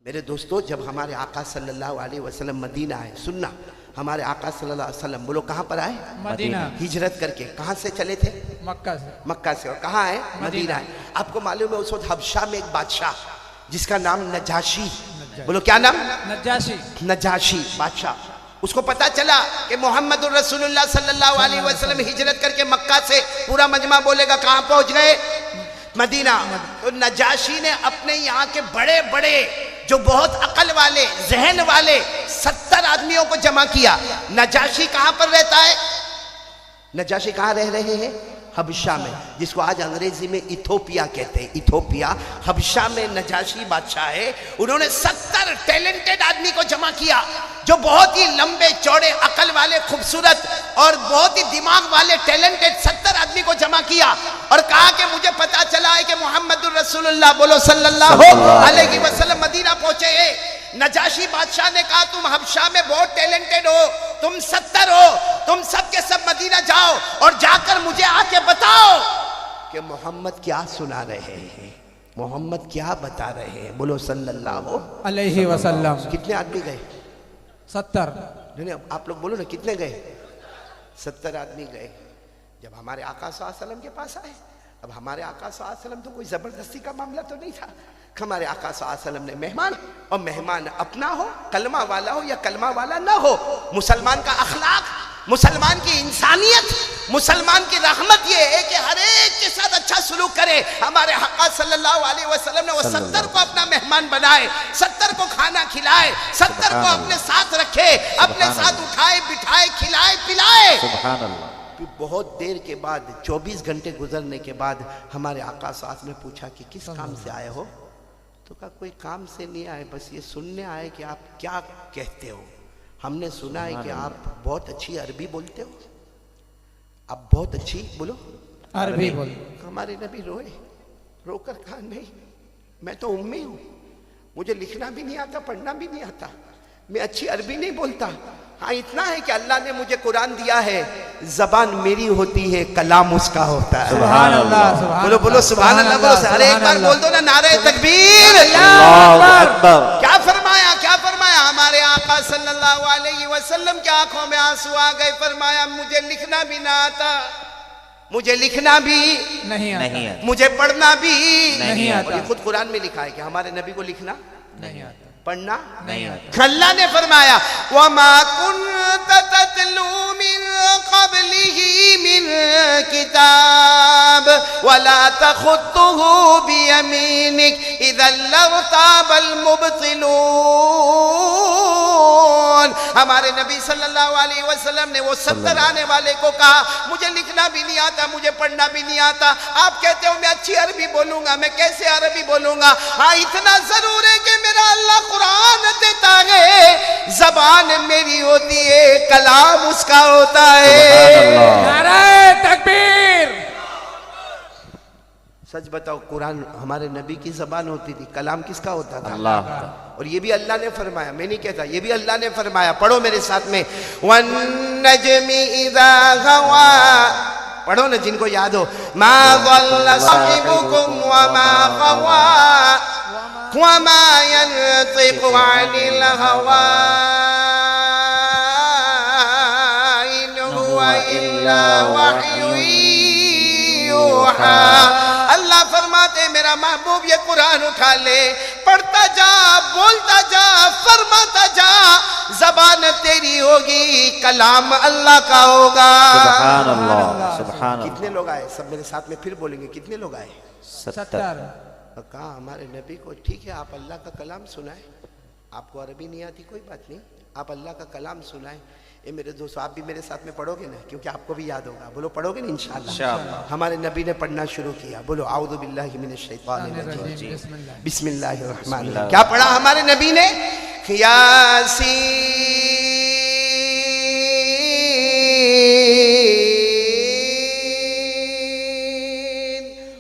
मेरे दोस्तों, जब हमारे आका सल्लल्लाहु अलैहि वसल्लम मदीना आए, सुनना, हमारे आका सल्लल्लाहु अलैहि वसल्लम बोलो कहाँ पर आए? मदीना। हिजरत करके कहाँ से चले थे? मक्का से। मक्का से। और कहाँ आए? मदीना आए। आपको मालूम है उस वक्त हबशा में एक बादशाह जिसका नाम नजाशी, बोलो क्या नाम? नजाशी। नजाशी बादशाह। उसको पता चला कि मोहम्मद रसूलुल्लाह सल्लल्लाहु अलैहि वसल्लम हिजरत करके मक्का से, पूरा मजमा बोलेगा कहाँ पहुंच गए? मदीना। तो नजाशी ने अपने यहाँ के बड़े बड़े जो बहुत अकल वाले, जहन वाले 70 आदमियों को जमा किया। नजाशी कहाँ पर रहता है? नजाशी कहाँ रह रहे हैं? हबशा में, जिसको आज अंग्रेजी में इथोपिया कहते हैं। इथोपिया, हबशा में नजाशी बादशाह है। उन्होंने 70 टैलेंटेड आदमी को जमा किया जो बहुत ही लंबे चौड़े, अकल वाले, खूबसूरत और बहुत ही दिमाग वाले टैलेंटेड 70 आदमी को जमा किया और कहा कि मुझे पता चला है कि मोहम्मद रसूलुल्लाह बोलो सल्लल्लाहु अलैहि वसल्लम मदीना पहुंचे हैं। नजाशी बादशाह ने कहा तुम हबशा में बहुत टैलेंटेड हो, तुम 70 हो, तुम सब के सब मदीना जाओ और जाकर मुझे आके बताओ कि मोहम्मद क्या सुना रहे हैं, मोहम्मद क्या बता रहे हैं, बोलो सल्लल्लाहु अलैहि वसल्लम। कितने आदमी गए? 70। नहीं, आप लोग बोलो ना कितने गए? 70 आदमी गए। जब हमारे आका सल्लल्लाहु अलैहि वसल्लम के पास आए, अब हमारे आका सल्लल्लाहु अलैहि वसल्लम तो कोई जबरदस्ती का मामला तो नहीं था। हमारे आका सल्लल्लाहु अलैहि वसल्लम ने मेहमान, और मेहमान अपना हो, कलमा वाला हो या कलमा वाला ना हो, मुसलमान का अखलाक, मुसलमान की इंसानियत, मुसलमान की रहमत ये है कि हर एक के साथ अच्छा सलूक करे। हमारे आका सल्लल्लाहु अलैहि वसल्लम ने वो 70 को अपना मेहमान बनाए, 70 को खाना खिलाए, 70 को अपने साथ रखे, अपने साथ उठाए, बिठाए, खिलाए, पिलाए। सुभान अल्लाह। बहुत देर के बाद, 24 घंटे गुजरने के बाद हमारे आका साथ ने पूछा कि किस काम से आए हो? तो कहा कोई काम से नहीं आए, बस ये सुनने आए कि आप क्या कहते हो। हमने सुना है कि आप बहुत अच्छी अरबी बोलते हो, आप बहुत अच्छी बोलो अरबी बोल। हमारे नबी रोए, रोकर कहा नहीं, मैं तो उम्मी हूँ, मुझे लिखना भी नहीं आता, पढ़ना भी नहीं आता, मैं अच्छी अरबी नहीं बोलता। हाँ इतना है कि अल्लाह ने मुझे कुरान दिया है, जबान मेरी होती है, कलाम उसका होता है। सुभान अल्लाह। बोलो बोलो सुभान अल्लाह। बोलो अरे एक बार बोल दो ना, नारे तकबीर। क्या फरमाया, क्या फरमाया हमारे आका सल्लल्लाहु अलैहि वसल्लम के आंखों में आंसू आ गए। फरमाया मुझे लिखना भी ना आता, मुझे लिखना भी नहीं आता, मुझे पढ़ना भी नहीं आता। खुद कुरान में लिखा है कि हमारे नबी को लिखना नहीं आता, पढ़ना नहीं आता। अल्लाह ने फरमाया वमा कुन्त ततलू मिन क़ब्लिही मिन किताब वला तख़ुत्तुहु बियमीनिक इज़न लर्ताबल मुब्तिलून। हमारे नबी सल्लल्लाहु अलैहि वसल्लम ने वो 70 आने वाले को कहा मुझे लिखना भी नहीं आता, मुझे पढ़ना भी नहीं आता। आप कहते हो मैं अच्छी अरबी बोलूंगा, मैं कैसे अरबी बोलूंगा? हाँ इतना जरूर है कि मेरा अल्लाह कुरान देता है, जबान मेरी होती है, कलाम उसका होता है। नारे तकबीर। सच बताओ, कुरान हमारे नबी की जबान होती थी, कलाम किसका होता था? अल्लाह। और ये भी अल्लाह ने फरमाया, मैं नहीं कहता, ये भी अल्लाह ने फरमाया। पढ़ो मेरे साथ में, वन नजमी इज़ा हवा, पढ़ो ना जिनको याद हो। मा ज़ल्ला साहिबुकुम व मा गवा व मा यंतिक़ु अनिल हवा इन हुवा इल्ला वह्युन यूहा। अल्लाह फरमाते मेरा महबूब ये कुरान उठा ले, पढ़ता जा, बोलता जा, फरमाता जा, जबान तेरी होगी, कलाम अल्लाह का होगा। सुभान अल्लाह, सुभान अल्लाह। कितने लोग आए? सब मेरे साथ में फिर बोलेंगे, कितने लोग आए? 70। कहा हमारे नबी को ठीक है आप अल्लाह का कलाम सुनाए, आपको अरबी नहीं आती कोई बात नहीं, आप अल्लाह का कलाम सुनाए। ये मेरे दोस्तों आप भी मेरे साथ में पढ़ोगे ना, क्योंकि आपको भी याद होगा। बोलो पढ़ोगे ना इंशाअल्लाह। हमारे नबी ने पढ़ना शुरू किया, बोलो आऊज़ु बिल्लाहि मिनश शैतानिर रजीम बिस्मिल्लाहिर रहमानिर रहीम। क्या पढ़ा हमारे नबी ने? यासीन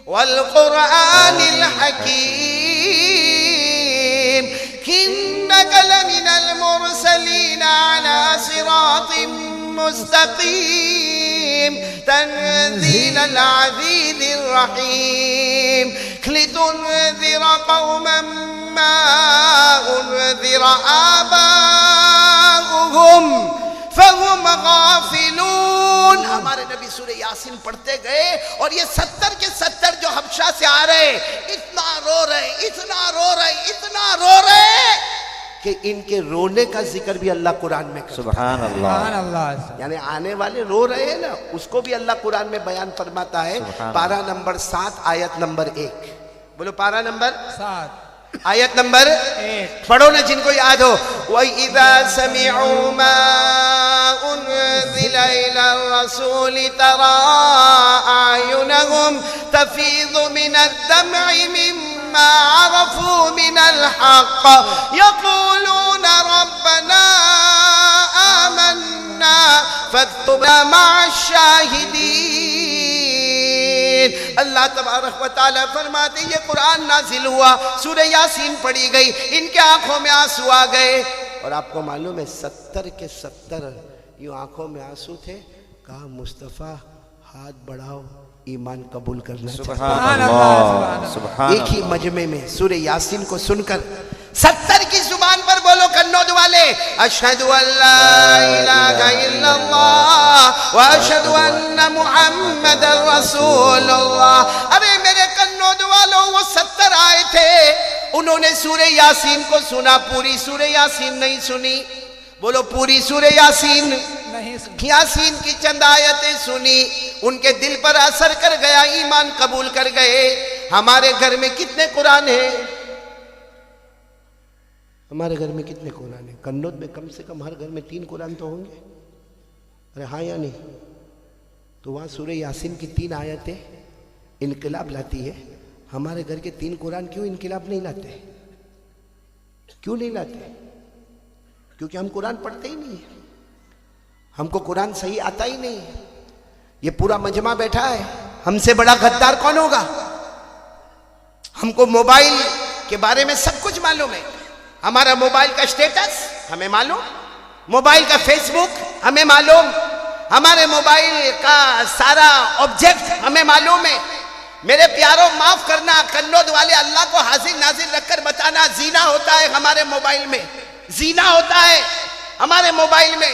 वल कुरआनिल हकीम इन्नका लमिनल मुरसलीन अला सिरातिम मुस्तकीम तंजीलल अज़ीज़िर रहीम लितुनज़िर क़ौमन मा आबाउहुम फहुम गाफिलून। हमारे नबी सूरह यासीन पढ़ते गए और ये 70 के 70 जो हबशा से आ रहे इतना रो रहे, इतना रो रहे, इतना रो रहे कि इनके रोने का जिक्र भी अल्लाह कुरान में करता है। सुभान अल्लाह। सुभान अल्लाह। यानी आने वाले रो रहे हैं ना, उसको भी अल्लाह कुरान में बयान फरमाता है। पारा नंबर 7 आयत नंबर 1। बोलो पारा नंबर 7 आयत नंबर 1। पढ़ो ना जिनको याद हो। वइज़ा समिअू मा उनज़िला इला रसूलि तरा अयुनहुम तफीज़ु मिनद-दम'i मिम्मा अरफू मिनल हक़ यक़ूलूना रब्बना आमन्ना फक्तुबना मअश-शाहिदीन। अल्लाह तबारक व तआला फरमाते ये कुरान नाजिल हुआ, सूरह यासीन पढ़ी गई, इनके आंखों में आंसू आ गए। और आपको मालूम है 70 के 70 यूं आंखों में आंसू थे। कहा मुस्तफ़ा हाथ बढ़ाओ, ईमान कबूल करना चाहते। सुभान अल्लाह। सुभान एक ही मजमे में सूरह यासीन को सुनकर 70 की जुबान पर बोलो कन्नौज वाले, अशहदु अल्ला इलाहा इल्लल्लाह व अशहदु अन्ना मुहम्मदर रसूलुल्लाह। अरे मेरे कन्नौज वालों, वो 70 आए थे, उन्होंने सूरह यासीन को सुना, पूरी सूरह यासीन नहीं सुनी। बोलो पूरी सूरह यासीन नहीं सुन। यासीन की चंद आयतें सुनी, उनके दिल पर असर कर गया, ईमान कबूल कर गए। हमारे घर में कितने कुरान हैं? हमारे घर में कितने कुरान हैं? कन्नौज में कम से कम हर घर में 3 कुरान तो होंगे। अरे हाँ या नहीं? तो वहाँ सूरह यासीन की 3 आयतें इनकलाब लाती है। हमारे घर के 3 कुरान क्यों इनकलाब नहीं लाते? क्यों नहीं लाते? क्योंकि हम कुरान पढ़ते ही नहीं है, हमको कुरान सही आता ही नहीं है। ये पूरा मजमा बैठा है, हमसे बड़ा गद्दार कौन होगा? हमको मोबाइल के बारे में सब कुछ मालूम है। हमारा मोबाइल का स्टेटस हमें मालूम, मोबाइल का फेसबुक हमें मालूम, हमारे मोबाइल का सारा ऑब्जेक्ट हमें मालूम है। मेरे प्यारों माफ करना, कन्नौज वाले, अल्लाह को हाजिर नाजिर रखकर बताना, जीना होता है हमारे मोबाइल में, जीना होता है हमारे मोबाइल में,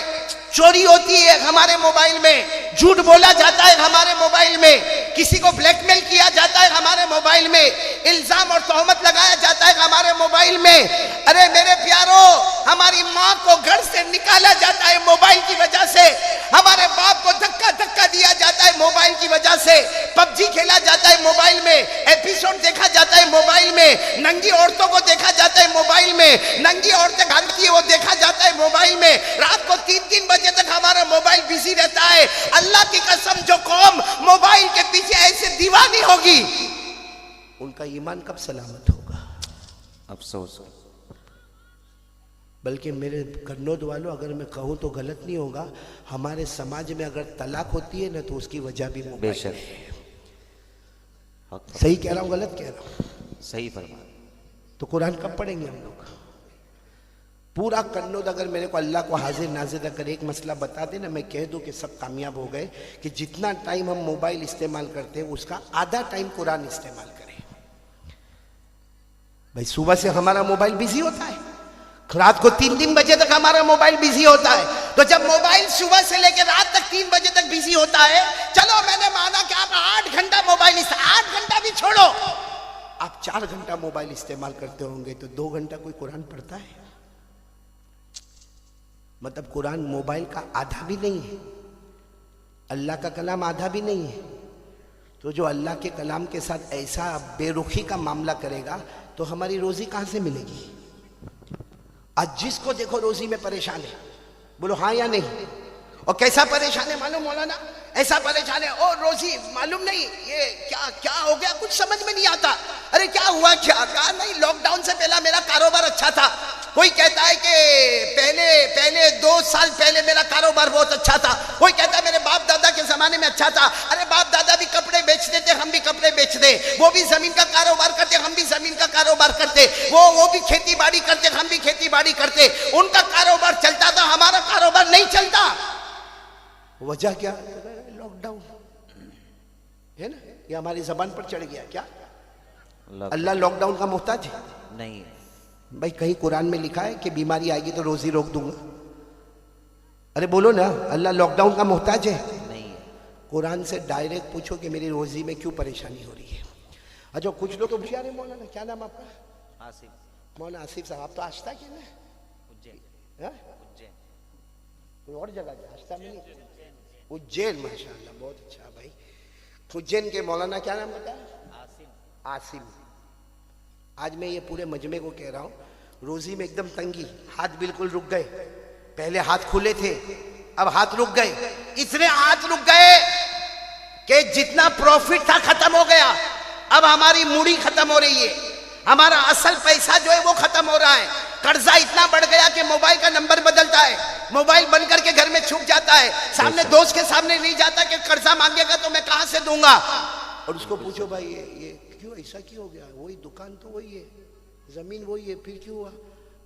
चोरी होती है हमारे मोबाइल में, झूठ बोला जाता है हमारे मोबाइल में, किसी को ब्लैकमेल किया जाता है हमारे मोबाइल में, इल्जाम और तोहमत लगाया जाता है हमारे मोबाइल में। अरे मेरे प्यारों, हमारी माँ को घर से निकाला जाता है मोबाइल की वजह से, हमारे बाप को धक्का धक्का दिया जाता है मोबाइल की वजह से, पबजी खेला जाता है मोबाइल में, एपिसोड देखा जाता है मोबाइल में, नंगी औरतों को देखा जाता है मोबाइल में, नंगी औरतें भागती है वो देखा जाता है मोबाइल में, रात को 3-3 बजे तक हमारा मोबाइल बिजी रहता है। अल्लाह की कसम, जो कौम मोबाइल के पीछे ऐसे दीवानी होगी, उनका ईमान कब सलामत होगा? अफसोस। बल्कि मेरे कन्नौज वालों, अगर मैं कहूँ तो गलत नहीं होगा, हमारे समाज में अगर तलाक होती है ना तो उसकी वजह भी मोबाइल बेशक। है। सही कह रहा हूँ गलत कह रहा हूँ? सही फरमा। तो कुरान कब पढ़ेंगे हम लोग? पूरा कन्नौज अगर मेरे को अल्लाह को हाजिर नाजिर रखकर एक मसला बता दे ना, मैं कह दूं कि सब कामयाब हो गए, कि जितना टाइम हम मोबाइल इस्तेमाल करते हैं उसका आधा टाइम कुरान इस्तेमाल करें। भाई सुबह से हमारा मोबाइल बिजी होता है, रात को 3-3 बजे तक हमारा मोबाइल बिजी होता है। तो जब मोबाइल सुबह से लेकर रात तक 3 बजे तक बिजी होता है, चलो मैंने माना कि आप 8 घंटा मोबाइल, 8 घंटा भी छोड़ो, आप 4 घंटा मोबाइल इस्तेमाल करते होंगे, तो 2 घंटा कोई कुरान पढ़ता है? मतलब कुरान मोबाइल का आधा भी नहीं है, अल्लाह का कलाम आधा भी नहीं है। तो जो अल्लाह के कलाम के साथ ऐसा बेरुखी का मामला करेगा तो हमारी रोजी कहाँ से मिलेगी? आज जिसको देखो रोजी में परेशान है, बोलो हाँ या नहीं? और कैसा परेशान है मालूम मौलाना? ऐसा परेशान है और रोजी मालूम नहीं, ये क्या क्या हो गया, कुछ समझ में नहीं आता। अरे क्या हुआ, क्या कहा? नहीं, लॉकडाउन से पहला मेरा कारोबार अच्छा था। कोई कहता है कि पहले 2 साल पहले मेरा कारोबार बहुत अच्छा था, कोई कहता है मेरे बाप दादा के जमाने में अच्छा था। अरे बाप दादा भी कपड़े बेचते थे, हम भी कपड़े बेचते, वो भी जमीन का कारोबार करते, हम भी जमीन का कारोबार करते, वो भी खेती बाड़ी करते, हम भी खेती बाड़ी करते। उनका कारोबार चलता था, हमारा कारोबार नहीं चलता। वजह क्या? लॉकडाउन है ना, ये हमारी जबान पर चढ़ गया। क्या अल्लाह लॉकडाउन का मोहताज है? नहीं। भाई कहीं कुरान में लिखा है कि बीमारी आएगी तो रोजी रोक दूंगा? अरे बोलो ना, अल्लाह लॉकडाउन का मोहताज है? नहीं है। कुरान से डायरेक्ट पूछो कि मेरी रोजी में क्यों परेशानी हो रही है। अच्छा कुछ लोग तो होशियार है मौलाना, क्या नाम आपका? आसिफ। मौलाना आसिफ साहब, आप तो आस्था के ना? उज्जैन। हाँ? उज्जैन। कोई और जगह है आस्था में नहीं? उज्जैन, माशाल्लाह बहुत अच्छा भाई। उज्जैन के मौलाना क्या नाम बताया? आसिम। आसिम। आज मैं ये पूरे मजमे को कह रहा हूँ, रोजी में एकदम तंगी, हाथ बिल्कुल रुक गए। पहले हाथ खुले थे, अब हाथ रुक गए। इतने हाथ रुक गए कि जितना प्रॉफिट था खत्म हो गया। अब हमारी मूड़ी खत्म हो रही है, हमारा असल पैसा जो है वो खत्म हो रहा है। कर्जा इतना बढ़ गया कि मोबाइल का नंबर बदलता है, मोबाइल बंद करके घर में छुप जाता है, सामने दोस्त के सामने नहीं जाता कि कर्जा मांगेगा तो मैं कहां से दूंगा। और उसको पूछो भाई ये क्यों ऐसा क्यों हो गया? वही दुकान तो वही है, जमीन वही है, फिर क्यों हुआ?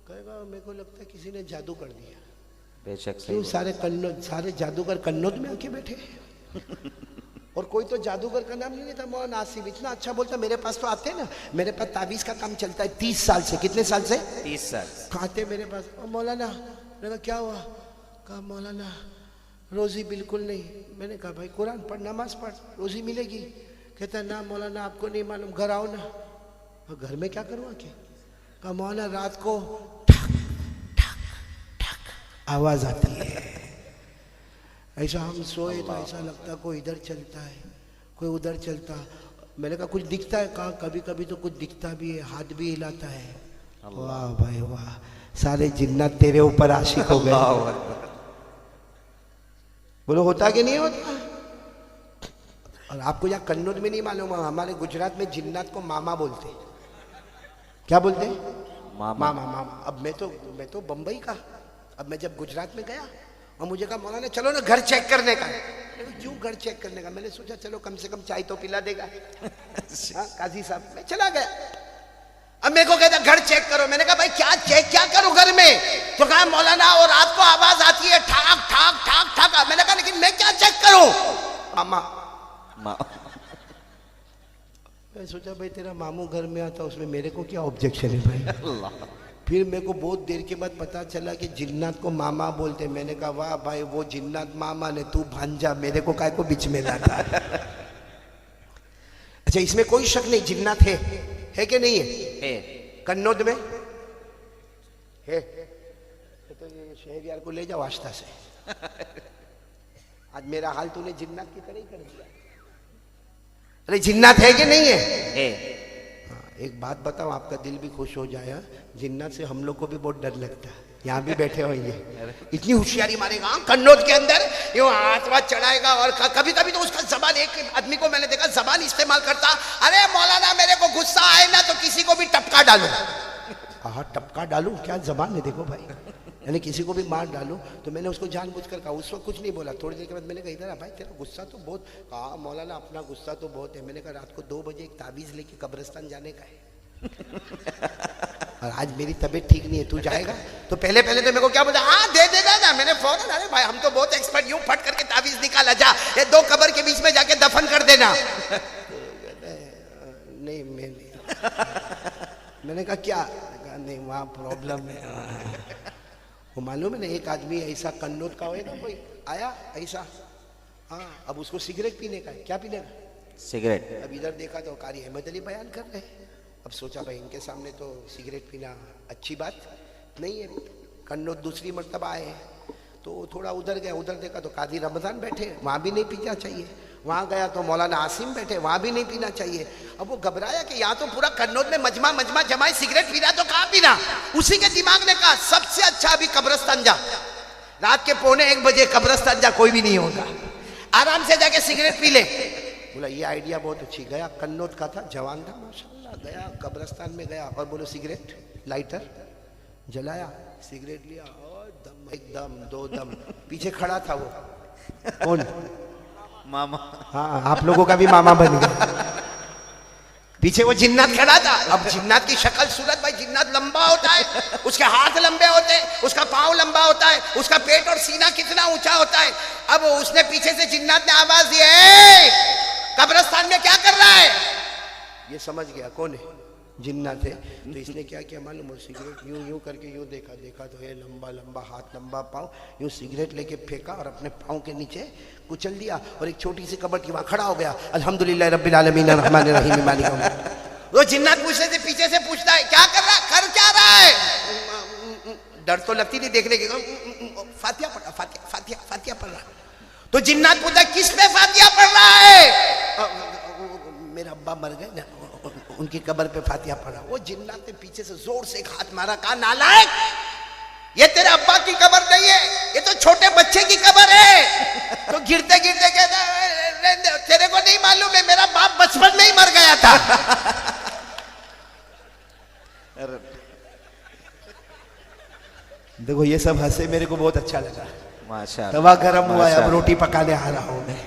कहेगा मेरे को लगता है किसी ने जादू कर दिया। बेशक क्यों? सही। सारे जादूगर कन्नौज में आके बैठे और कोई तो जादूगर का नाम नहीं लेता। मौलाना आसिफ इतना अच्छा बोलता, मेरे पास तो आते ना, मेरे पास ताबीज का काम चलता है 30 साल से। कितने साल से? 30 साल। आते मेरे पास, मौलाना। मैंने कहा क्या हुआ? कहा मौलाना रोजी बिल्कुल नहीं। मैंने कहा भाई कुरान पढ़, नमाज पढ़, रोजी मिलेगी। कहता ना मौलाना आपको नहीं मालूम, घर आओ ना। और घर में क्या करूँ आके? कहा मौलाना रात को ठक ठक ठक आवाज आती है, ऐसा हम सोए तो ऐसा लगता कोई इधर चलता है, कोई उधर चलता। मैंने कहा कुछ दिखता है? कहा कभी कभी तो कुछ दिखता भी है, हाथ भी हिलाता है। वाह भाई वाह, सारे जिन्नत तेरे ऊपर आशिक हो गए। बोलो होता कि नहीं होता? और आपको यहाँ कन्नौज में नहीं मालूम, हमारे गुजरात में जिन्नत को मामा बोलते। क्या बोलते? मामा। मामा। अब मैं तो बंबई का, अब मैं जब गुजरात में गया और मुझे कहा मौलाना चलो ना घर चेक करने का। क्यों घर चेक करने का? मैंने सोचा चलो कम से कम चाय तो पिला देगा। हाँ काजी साहब, मैं चला गया। अब मेरे को कहता घर चेक करो। मैंने कहा भाई क्या चेक क्या करूं घर में? तो कहा मौलाना और रात को आवाज आती है ठाक ठाक ठाक ठाक। मैंने कहा लेकिन मैं क्या चेक करूं? मामा। मैं सोचा भाई तेरा मामू घर में आता, उसमें मेरे को क्या ऑब्जेक्शन है भाई? फिर मेरे को बहुत देर के बाद पता चला कि जिन्नात को मामा बोलते। मैंने कहा वाह भाई वो जिन्नात मामा ने, तू भांजा, मेरे को काय को बीच में लाता। अच्छा इसमें कोई शक नहीं जिन्नात है कि नहीं है? कन्नौज में है। तो ये शहरियार को ले जाओ आस्था से। आज मेरा हाल तूने जिन्नात की तरह ही कर दिया। अरे जिन्नात है कि नहीं है? एक बात बताओ, आपका दिल भी खुश हो जाए। जिन्नात से हम लोग को भी बहुत डर लगता है, यहाँ भी बैठे होंगे। इतनी होशियारी मारेगा कन्नौज के अंदर, यूं हाथ वाथ चढ़ाएगा। और कभी कभी तो उसका जबान, एक आदमी को मैंने देखा जबान इस्तेमाल करता, अरे मौलाना मेरे को गुस्सा आए ना तो किसी को भी टपका डालो। हाँ टपका डालू, क्या जबान है देखो भाई, यानी किसी को भी मार डालो। तो मैंने उसको जानबूझकर कहा, उस वक्त कुछ नहीं बोला। थोड़ी देर के बाद मैंने कहा इधर भाई तेरा गुस्सा तो बहुत। कहा मौलाना अपना गुस्सा तो बहुत है। मैंने कहा रात को 2 बजे एक ताबीज लेके कब्रिस्तान जाने का है और आज मेरी तबीयत ठीक नहीं है, तू जाएगा? तो पहले तो मेरे को क्या बोला, हाँ दे देगा ना। मैंने फौरन, अरे भाई हम तो बहुत एक्सपर्ट, यूं फट करके ताबीज निकाला, जा ये 2 कब्र के बीच में जाके दफन कर देना। नहीं मैं नहीं। मैंने कहा क्या? नहीं वहाँ प्रॉब्लम है। वो मालूम है ना, एक आदमी ऐसा कन्नौज का होएगा, कोई आया ऐसा, हाँ अब उसको सिगरेट पीने का है। क्या पीने का? सिगरेट। अब इधर देखा तो कारी अहमद अली बयान कर रहे हैं। अब सोचा भाई इनके सामने तो सिगरेट पीना अच्छी बात नहीं है। कन्नौज दूसरी मर्तबा आए तो थोड़ा उधर गया, उधर देखा तो कादी रमजान बैठे, वहाँ भी नहीं पीना चाहिए। वहाँ गया तो मौलाना आसिम बैठे, वहाँ भी नहीं पीना चाहिए। अब वो घबराया कि यहाँ तो पूरा कन्नौज में मजमा जमाए सिगरेट पीना, तो कहाँ पीना? उसी के दिमाग ने कहा सबसे अच्छा अभी कब्रिस्तान जा, रात के 1:45 बजे कब्रिस्तान जा, कोई भी नहीं होगा, आराम से जाके सिगरेट पी ले। बोला ये आइडिया बहुत अच्छी। गया, कन्नौज का था, जवान था माशाल्लाह, गया कब्रिस्तान में गया और बोलो सिगरेट, लाइटर जलाया, सिगरेट लिया और दम, एक दम 2 दम। पीछे खड़ा था वो कौन? मामा। हाँ आप लोगों का भी मामा बन गया। पीछे वो जिन्नात खड़ा था। अब जिन्नात की शक्ल सूरत, भाई जिन्नात लंबा होता है, उसके हाथ लंबे होते हैं, उसका पाँव लंबा होता है, उसका पेट और सीना कितना ऊंचा होता है। अब उसने पीछे से जिन्नात ने आवाज दी, कब्रिस्तान में क्या कर रहा है? ये समझ गया कौन है, जिन्ना थे। तो इसने क्या किया मालूम, और सिगरेट यूं यूं करके यूं देखा, देखा तो ये लंबा लंबा हाथ, लंबा पाँव, यूं सिगरेट लेके फेंका और अपने पाँव के नीचे कुचल दिया और एक छोटी सी कबर्ड की वहाँ खड़ा हो गया। अल्हम्दुलिल्लाह रब्बिल आलमीन अर्रहमानिर रहीम मालिक यौमिद्दीन। वो जिन्नात पूछने से पीछे से पूछता है क्या कर रहा, कर क्या रहा है? डर तो लगती नहीं देखने की, फातिहा पढ़, फातिहा फातिहा फातिहा पढ़ रहा। तो जिन्नात पूछता किस पे फातिहा पढ़ रहा है? मेरा अब्बा मर गए ना, उनकी कब्र पे फातिहा पढ़ा। वो जिन्नात ने पीछे से जोर से एक हाथ मारा, कहा नालायक, ये तेरे अब्बा की कब्र नहीं है, ये तो छोटे बच्चे की कब्र है। तो गिरते गिरते कहता तेरे को नहीं मालूम है, मेरा बाप बचपन में ही मर गया था। देखो ये सब हंसे, मेरे को बहुत अच्छा लगा। माशा तवा गरम हुआ है, अब रोटी पकाने आ रहा हूं मैं।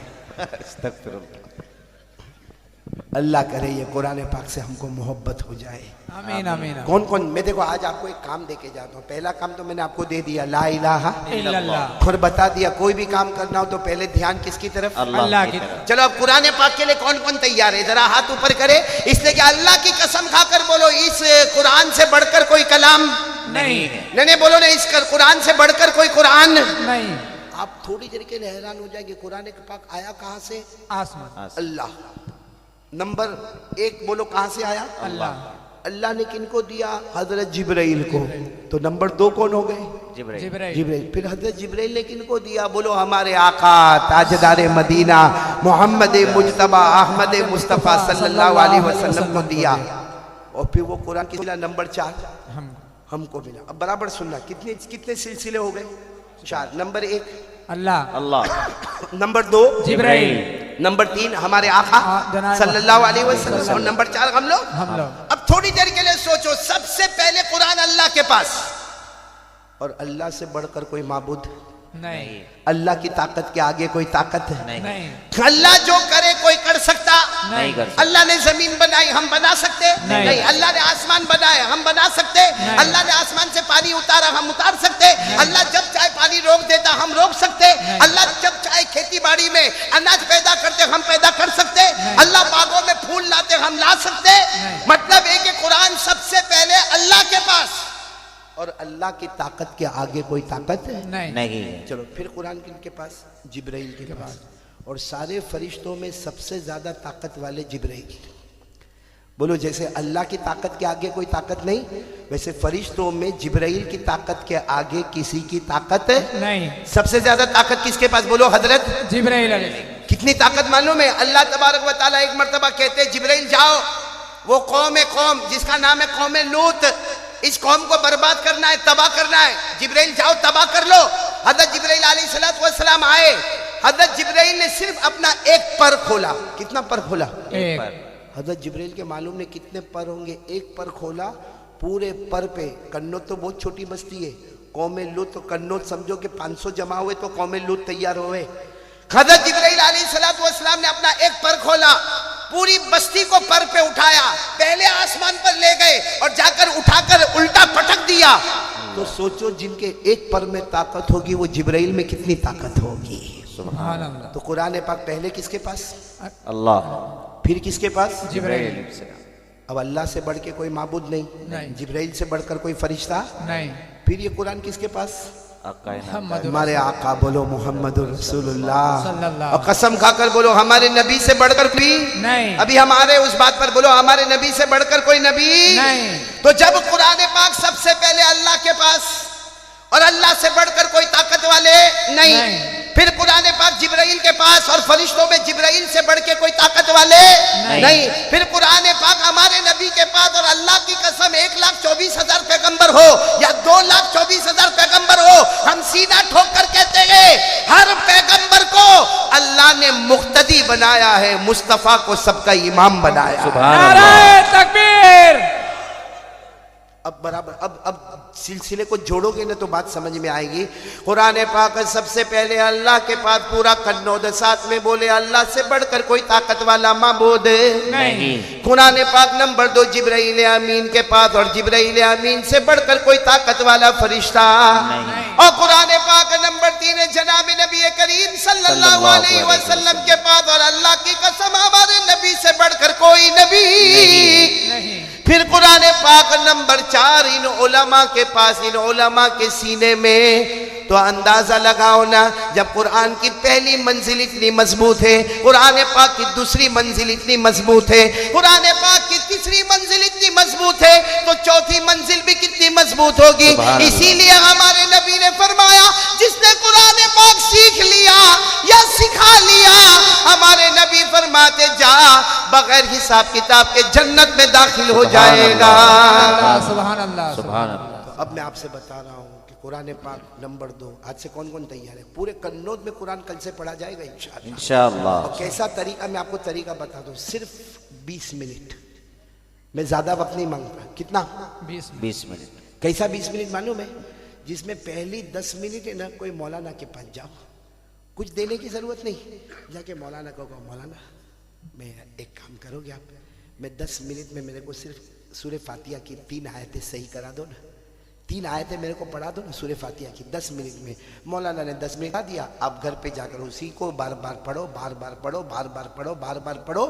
अल्लाह करे ये कुरान पाक से हमको मोहब्बत हो जाए। आमीन आमीन। कौन कौन, मैं देखो आज आपको एक काम दे के जाता हूँ। पहला काम तो मैंने आपको दे दिया, ला इलाहा इल्लल्लाह। और बता दिया कोई भी काम करना हो तो पहले ध्यान किसकी तरफ, अल्लाह की तरफ। चलो अब कुरान पाक के लिए कौन कौन तैयार है, जरा हाथ ऊपर करे। इसलिए कि अल्लाह की कसम खाकर बोलो इस कुरान से बढ़कर कोई कलाम नहीं नहीं बोलो ना, इस कुरान से बढ़कर कोई कुरान नहीं। आप थोड़ी देर के लिए हैरान हो जाएंगे, कुरान पाक आया कहां से? आसमान अल्लाह। नंबर एक बोलो कहां से आया? अल्लाह। अल्लाह ने किनको दिया? हजरत जिब्राइल को। तो नंबर दो कौन हो गए? जिब्राइल। जिब्राइल। फिर हजरत जिब्राइल ने किनको दिया? बोलो हमारे आका ताजदार मदीना मोहम्मद मुज्तबा अहमद मुस्तफ़ा सल्लल्लाहु अलैहि वसल्लम को दिया। और फिर वो कुरान की नंबर 4 हमको मिला। अब बराबर सुनना, कितने कितने सिलसिले हो गए? 4। नंबर 1 अल्लाह। अल्लाह। नंबर 2 जिब्राइल। नंबर 3 हमारे आका सल्लल्लाहु अलैहि वसल्लम और नंबर 4 हम लोग। अब थोड़ी देर के लिए सोचो, सबसे पहले कुरान अल्लाह के पास, और अल्लाह से बढ़कर कोई माबूद नहीं। अल्लाह की ताकत के आगे कोई ताकत है नहीं। अल्लाह जो करे कोई कर सकता नहीं कर सकता। अल्लाह ने जमीन बनाई, हम बना सकते नहीं। अल्लाह ने आसमान बनाए, हम बना सकते? अल्लाह ने आसमान से पानी उतारा, हम उतार सकते? अल्लाह जब चाहे पानी रोक देता, हम रोक सकते? अल्लाह जब चाहे खेती बाड़ी में अनाज पैदा करते, हम पैदा कर सकते? अल्लाह बागों में फूल लाते, हम ला सकते? मतलब है कि कुरान सबसे पहले अल्लाह के पास, और अल्लाह की ताकत के आगे कोई ताकत नहीं। नहीं। चलो फिर कुरान किनके पास? जिब्राइल के पास। और सारे फरिश्तों में सबसे ज्यादा ताकत वाले जिब्राइल। बोलो जैसे अल्लाह की ताकत के आगे कोई ताकत नहीं, वैसे फरिश्तों में जिब्राइल की ताकत के आगे किसी की ताकत नहीं। सबसे ज्यादा ताकत किसके पास? बोलो हजरत जिब्राइल अलैहि। कितनी ताकत मालूम है? अल्लाह तबारक व तआला एक मर्तबा कहते हैं जिब्राइल जाओ, वो कौम है, कौम जिसका नाम है कौम लूत, इस कौम को बर्बाद करना है, तबाह करना है। जिब्राइल जाओ तबाह कर लो। हजरत जिब्राइल अलैहिस्सलातु वस्सलाम आए। हजरत जिब्राइल ने सिर्फ अपना एक पर खोला। कितना पर खोला? एक। हजरत जिब्राइल के मालूम ने कितने पर होंगे? एक पर खोला, पूरे पर पे, कन्नौज तो बहुत छोटी बस्ती है, कौम लूत तो कन्नौज समझो कि 500 जमा हुए तो कौम लूत तैयार हुए। हजरत जिब्राइल अलैहिस्सलातु वस्सलाम ने अपना एक पर खोला, पूरी बस्ती को पर पे उठाया, पहले आसमान पर ले गए और जाकर उठाकर उल्टा पटक दिया। तो सोचो जिनके एक पर में ताकत होगी, वो जिब्राइल में कितनी ताकत होगी? सुभान अल्लाह। तो कुरान पाक पहले किसके पास? अल्लाह। फिर किसके पास? जिब्राइल। अब अल्लाह से बढ़ के कोई माबूद नहीं, नहीं। जिब्राइल से बढ़कर कोई फरिश्ता नहीं। फिर ये कुरान किसके पास? मोहम्मद हमारे आका बोलो मोहम्मदुर रसूलुल्लाह। सल्लल्लाहु। और कसम खाकर बोलो हमारे नबी से बढ़कर कोई नहीं। अभी हम आ रहे उस बात पर, बोलो हमारे नबी से बढ़कर कोई नबी नहीं। तो जब कुरान पाक सबसे पहले अल्लाह के पास और अल्लाह से बढ़कर कोई ताकत वाले नहीं। फिर कुरान पाक जिब्राइल के पास और फरिश्तों में जिब्राइल से बढ़ के कोई ताकत वाले नहीं। फिर कुरान पाक हमारे नबी के पास, और अल्लाह की कसम 1,24,000 पैगंबर हो या 2,24,000 पैगंबर हो, हम सीधा ठोक कर कहते हैं हर पैगंबर को अल्लाह ने मुक्तदी बनाया है, मुस्तफा को सबका इमाम बनाया। नारे तकबीर। अब बराबर अब सिलसिले को जोड़ोगे ना तो बात समझ में आएगी। कुरान पाक सबसे पहले अल्लाह के पास पूरा कन्नौद, साथ में बोले अल्लाह से बढ़कर कोई ताकत वाला माबूद नहीं। कुरान पाक नंबर 2 जिब्राइल अमीन के पास, और जिब्राइल अमीन से बढ़कर कोई ताकत वाला फरिश्ता नहीं। और कुरान पाक नंबर 3 जनाब नबी करीम सल्लल्लाहु अलैहि वसल्लम के पास, और अल्लाह की कसम हमारे नबी से बढ़कर कोई नबी नहीं। फिर कुरान पाक नंबर 4 इन उलमा के पास, इन उलमा के सीने में। तो अंदाजा लगाओ ना, जब कुरान की पहली मंजिल इतनी मजबूत है, कुरान पाक की दूसरी मंजिल इतनी मजबूत है, कुरान पाक की तीसरी मंजिल इतनी मजबूत है, तो चौथी मंजिल भी कितनी मजबूत होगी। इसीलिए हमारे नबी ने फरमाया, जिसने कुरान पाक सीख लिया या सिखा लिया, हमारे नबी फरमाते जा बगैर हिसाब किताब के जन्नत में दाखिल हो जाएगा। सुभान अल्लाह, सुभान अल्लाह। तो अब मैं आपसे बता रहा हूँ कि कुरान पाक नंबर 2 आज से कौन कौन तैयार है? पूरे कन्नौज में कुरान कल से पढ़ा जाएगा इंशाअल्लाह। इंशाअल्लाह। और कैसा तरीका, मैं आपको तरीका बता दूं, सिर्फ 20 मिनट, मैं ज्यादा वक्त नहीं मांगता। कितना? 20 मिनट। कैसा 20 मिनट मालूम है? जिसमें पहली 10 मिनट है ना, कोई मौलाना के पास जाओ, कुछ देने की जरूरत नहीं, जाके मौलाना को कहो, मौलाना मैं एक काम करोगे आप, मैं 10 मिनट में मेरे को सिर्फ सूरह फातिहा की 3 आयतें सही करा दो ना, 3 आयतें मेरे को पढ़ा दो ना सूरह फातिहा की 10 मिनट में। मौलाना ने 10 मिनट दिया, आप घर पे जाकर उसी को बार बार पढ़ो, बार बार पढ़ो, बार बार पढ़ो, बार बार पढ़ो।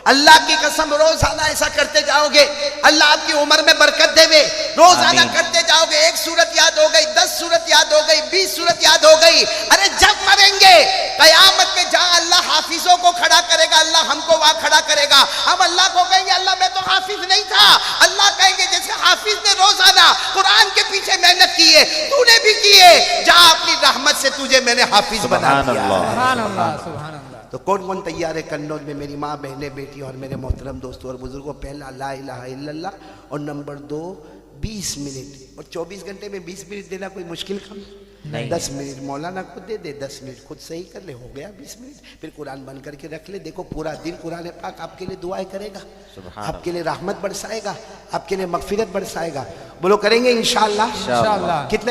अल्लाह की कसम रोजाना ऐसा करते जाओगे, अल्लाह आपकी उम्र में बरकत देवे। रोजाना करते जाओगे, 1 सूरत याद हो गई, 10 सूरत याद हो गई, 20 सूरत याद हो गई। अरे जब मरेंगे कयामत में जहां अल्लाह हाफिजों को खड़ा करेगा, अल्लाह हमको वहां खड़ा करेगा। हम अल्लाह को कहेंगे, अल्लाह मैं तो हाफिज नहीं था। अल्लाह कहेंगे, जैसे हाफिज ने रोजाना कुरान के पीछे मेहनत की है, तूने भी की है, जा अपनी रहमत से तुझे मैंने हाफिज बना दिया। सुभान अल्लाह, सुभान अल्लाह। तो कौन कौन तैयार है कन्नौज में? मेरी माँ, बहने, बेटी और मेरे मोहतरम दोस्तों और बुजुर्गों, पहला ला इलाहा इल्लल्लाह और नंबर 2 20 मिनट। और 24 घंटे में 20 मिनट देना कोई मुश्किल काम नहीं। 10 मिनट मौलाना खुद दे दे, 10 मिनट खुद सही कर ले, हो गया 20 मिनट। फिर कुरान बंद करके रख ले, देखो पूरा दिन कुरान पाक आपके लिए दुआएं करेगा, आपके लिए रहमत बरसाएगा, आपके लिए मगफिरत बरसाएगा। बोलो करेंगे इंशाअल्लाह। इंशाअल्लाह। कितने